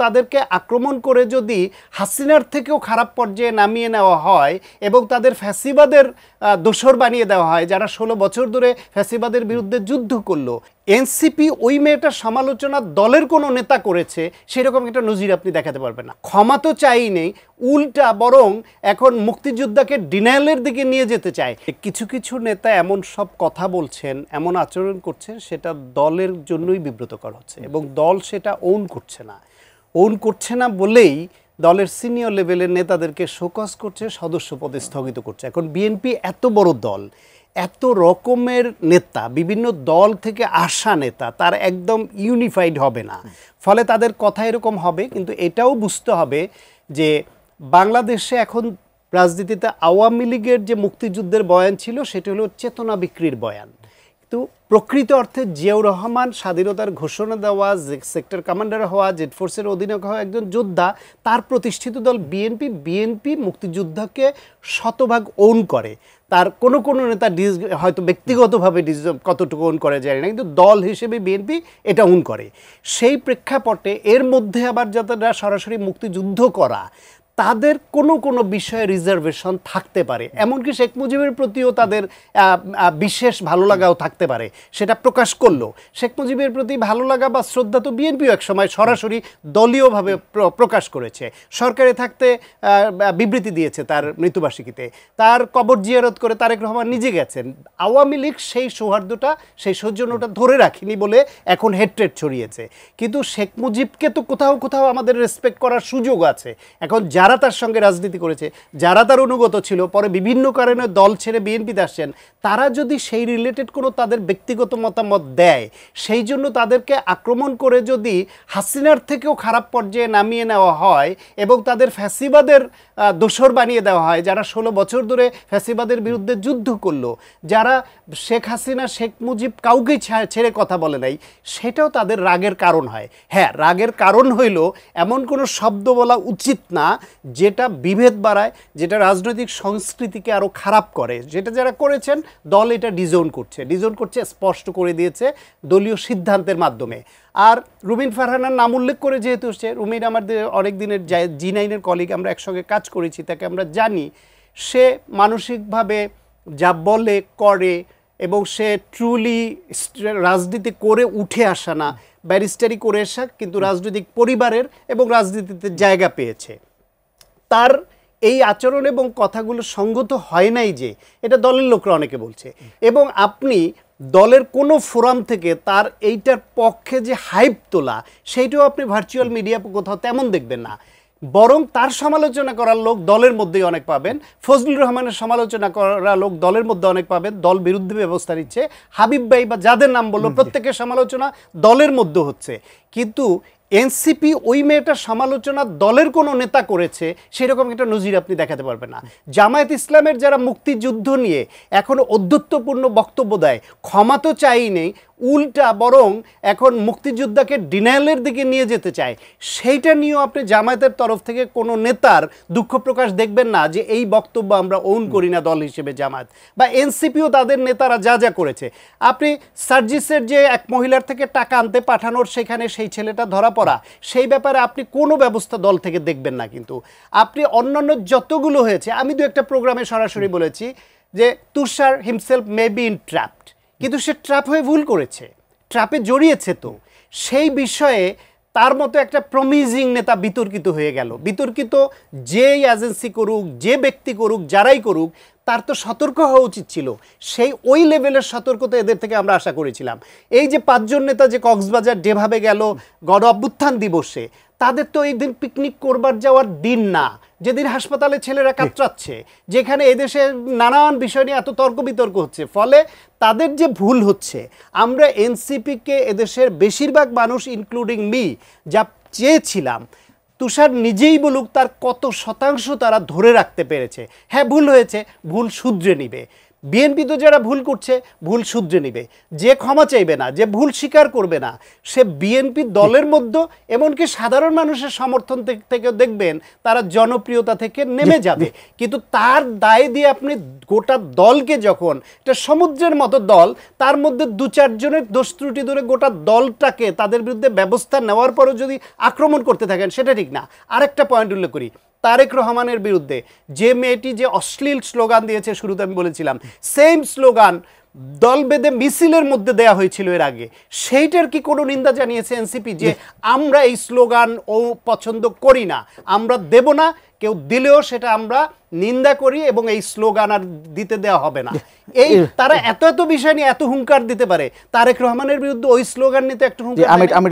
তাদেরকে আক্রমণ করে যদি হাসিনার থেকেও খারাপ পর্যায়ে নামিয়ে নেওয়া হয় এবং তাদের ফ্যাসিবাদের দোসর বানিয়ে দেওয়া হয়, যারা 16 বছর ধরে ফ্যাসিবাদের বিরুদ্ধে যুদ্ধ করলো, এনসিপি ওই মেয়েটার সমালোচনা দলের কোনো নেতা করেছে সেরকম একটা নজির আপনি দেখাতে পারবেন না। ক্ষমা তো চাই নেই, উল্টা বরং এখন মুক্তিযোদ্ধাকে ডিনায়ালের দিকে নিয়ে যেতে চায়। কিছু কিছু নেতা এমন সব কথা বলছেন, এমন আচরণ করছেন, সেটা দলের জন্যই বিব্রতকর হচ্ছে এবং দল সেটা ওন করছে না বলেই দলের সিনিয়র লেভেলের নেতাদেরকে শোকজ করছে, সদস্য পদে স্থগিত করছে। এখন বিএনপি এত বড় দল, এত রকমের নেতা, বিভিন্ন দল থেকে আসা নেতা, তার একদম ইউনিফাইড হবে না, ফলে তাদের কথা এরকম হবে। কিন্তু এটাও বুঝতে হবে যে বাংলাদেশে এখন রাজনীতিতে আওয়ামী লীগের যে মুক্তিযুদ্ধের বয়ান ছিল সেটা হলো চেতনা বিক্রির বয়ান। কিন্তু প্রকৃত অর্থে জিয়াউর রহমান স্বাধীনতার ঘোষণা দেওয়া, সেক্টর কমান্ডার হওয়া, জেড ফোর্সের অধিনায়ক হওয়া একজন যোদ্ধা, তার প্রতিষ্ঠিত দল বিএনপি মুক্তিযুদ্ধকে শতভাগ ওন করে। তার কোনো নেতা হয়তো ব্যক্তিগতভাবে কতটুকু ওন করে যায় না, কিন্তু দল হিসেবে বিএনপি এটা ওন করে। সেই প্রেক্ষাপটে এর মধ্যে আবার যারা সরাসরি মুক্তিযুদ্ধ করা, তাদের কোনো বিষয়ে রিজার্ভেশন থাকতে পারে, এমনকি শেখ মুজিবের প্রতিও তাদের বিশেষ ভালো লাগাও থাকতে পারে। সেটা প্রকাশ করলো। শেখ মুজিবের প্রতি ভালো লাগা বা শ্রদ্ধা তো বিএনপিও এক সময় সরাসরি দলীয়ভাবে প্রকাশ করেছে। সরকারে থাকতে বিবৃতি দিয়েছে তার মৃত্যুবার্ষিকীতে, তার কবর জিয়ারত করে তারেক রহমান নিজে গেছেন। আওয়ামী লীগ সেই সৌহার্দ্যটা, সেই সৌজন্যটা ধরে রাখেনি বলে এখন হেট্রেট ছড়িয়েছে। কিন্তু শেখ মুজিবকে তো কোথাও আমাদের রেসপেক্ট করার সুযোগ আছে। এখন যারা তার সঙ্গে রাজনীতি করেছে, যারা তার অনুগত ছিল, পরে বিভিন্ন কারণে দল ছেড়ে বিএনপিতে আসছেন, তারা যদি সেই রিলেটেড কোনো তাদের ব্যক্তিগত মতামত দেয়, সেই জন্য তাদেরকে আক্রমণ করে যদি হাসিনার থেকেও খারাপ পর্যায়ে নামিয়ে নেওয়া হয় এবং তাদের ফ্যাসিবাদের দোসর বানিয়ে দেওয়া হয়, যারা 16 বছর ধরে ফ্যাসিবাদের বিরুদ্ধে যুদ্ধ করলো, যারা শেখ হাসিনা, শেখ মুজিব কাউকেই ছেড়ে কথা বলে নাই, সেটাও তাদের রাগের কারণ হয়। হ্যাঁ, রাগের কারণ হইল এমন কোনো শব্দ বলা উচিত না যেটা বিভেদ বাড়ায়, যেটা রাজনৈতিক সংস্কৃতিকে আরও খারাপ করে। যেটা যারা করেছেন, দল এটা ডিজোন করছে, স্পষ্ট করে দিয়েছে দলীয় সিদ্ধান্তের মাধ্যমে। আর রুমিন ফারহানার নাম উল্লেখ করে যেহেতু হচ্ছে, রুমিন আমাদের অনেক দিনের জি9-এর কলিগ, আমরা একসঙ্গে কাজ করেছি, তাকে আমরা জানি। সে মানসিকভাবে যা বলে করে এবং সে ট্রুলি রাজনীতি করে উঠে আসা না, ব্যারিস্টারি করে আসা, কিন্তু রাজনৈতিক পরিবারের এবং রাজনীতিতে জায়গা পেয়েছে। তার এই আচরণ এবং কথাগুলো সঙ্গত হয় নাই যে, এটা দলের লোকরা অনেকে বলছে। এবং আপনি দলের কোনো ফোরাম থেকে তার এইটার পক্ষে যে হাইপ তোলা, সেইটাও আপনি ভার্চুয়াল মিডিয়া কোথাও তেমন দেখবেন না। বরং তার সমালোচনা করার লোক দলের মধ্যেই অনেক পাবেন। ফজলুর রহমানের সমালোচনা করা লোক দলের মধ্যে অনেক পাবেন, দল বিরুদ্ধে ব্যবস্থা নিচ্ছে। হাবিব ভাই বা যাদের নাম বললো, প্রত্যেকের সমালোচনা দলের মধ্যে হচ্ছে। কিন্তু এনসিপি ওই মেয়েটার সমালোচনা দলের কোনো নেতা করেছে সেরকম একটা নজির আপনি দেখাতে পারবেন না। জামায়াত ইসলামের যারা মুক্তিযুদ্ধ নিয়ে এখন অধ্যত্বপূর্ণ বক্তব্য দেয়, ক্ষমা তো চাই নেই, উল্টা বরং এখন মুক্তিযোদ্ধাকে ডিনায়ালের দিকে নিয়ে যেতে চায়, সেইটা নিয়েও আপনি জামায়াতের তরফ থেকে কোনো নেতার দুঃখ প্রকাশ দেখবেন না যে এই বক্তব্য আমরা ওন করি না দল হিসেবে জামায়াত। বা এনসিপিও তাদের নেতারা যা করেছে, আপনি সার্জিসের যে এক মহিলার থেকে টাকা আনতে পাঠানোর, সেখানে সেই ছেলেটা ধরা পড়া, সেই ব্যাপারে আপনি কোনো ব্যবস্থা দল থেকে দেখবেন না। কিন্তু আপনি অন্যান্য যতগুলো হয়েছে, আমি দু একটা প্রোগ্রামে সরাসরি বলেছি যে Tushar himself may be in trapped, কিন্তু সে ট্র্যাপ হয়ে ভুল করেছে, ট্র্যাপে জড়িয়েছে। তো সেই বিষয়ে তার মতো একটা প্রমিজিং নেতা বিতর্কিত হয়ে গেল। বিতর্কিত যেই এজেন্সি করুক, যে ব্যক্তি করুক, যারাই করুক, তার তো সতর্ক হওয়া উচিত ছিল। সেই ওই লেভেলের সতর্কতা এদের থেকে আমরা আশা করেছিলাম। এই যে 5 জন নেতা যে কক্সবাজার যেভাবে গেল গণ অভ্যুত্থান দিবসে, তাদের তো এই দিন পিকনিক করবার যাওয়ার দিন না, যেদিন হাসপাতালে ছেলেরা কাতরাচ্ছে, যেখানে এদেশে নানান বিষয় নিয়ে এত তর্ক বিতর্ক হচ্ছে। ফলে তাদের যে ভুল হচ্ছে, আমরা এনসিপিকে এদেশের বেশিরভাগ মানুষ ইনক্লুডিং মি যা চেয়েছিলাম, তুষার নিজেই বলুক তার কত শতাংশ তারা ধরে রাখতে পেরেছে। হ্যাঁ, ভুল হয়েছে, ভুল শুধরে নিবে। বিএনপি তো যারা ভুল করছে ভুল শুধরে নিবে, যে ক্ষমা চাইবে না, যে ভুল স্বীকার করবে না, সে বিএনপি দলের মধ্যে এমনকি সাধারণ মানুষের সমর্থন থেকে দেখবেন তারা জনপ্রিয়তা থেকে নেমে যাবে। কিন্তু তার দায় দিয়ে আপনি গোটা দলকে, যখন এটা সমুদ্রের মতো দল, তার মধ্যে 2-4 জনের দোষ ত্রুটি ধরে গোটা দলটাকে তাদের বিরুদ্ধে ব্যবস্থা নেওয়ার পরও যদি আক্রমণ করতে থাকেন, সেটা ঠিক না। আরেকটা পয়েন্ট উল্লেখ করি, তারেক রহমানের বিরুদ্ধে যে মেয়েটি যে অশ্লীল স্লোগান দিয়েছে, শুরুতে আমি বলেছিলাম সেম স্লোগান দল বেঁধে মিছিলের মধ্যে দেয়া হয়েছিল এর আগে, সেইটার কি কোনো নিন্দা জানিয়েছে এনসিপি যে আমরা এই স্লোগান ও পছন্দ করি না, আমরা দেব না, কেউ দিলেও সেটা আমরা নিন্দা করি এবং এই স্লোগান আর দিতে দেওয়া হবে না? এই তারা এত এত বিষয় নিয়ে এত হুঙ্কার দিতে পারে, তারেক রহমানের বিরুদ্ধে ওই স্লোগান নিতে একটু হুঙ্কার। আমি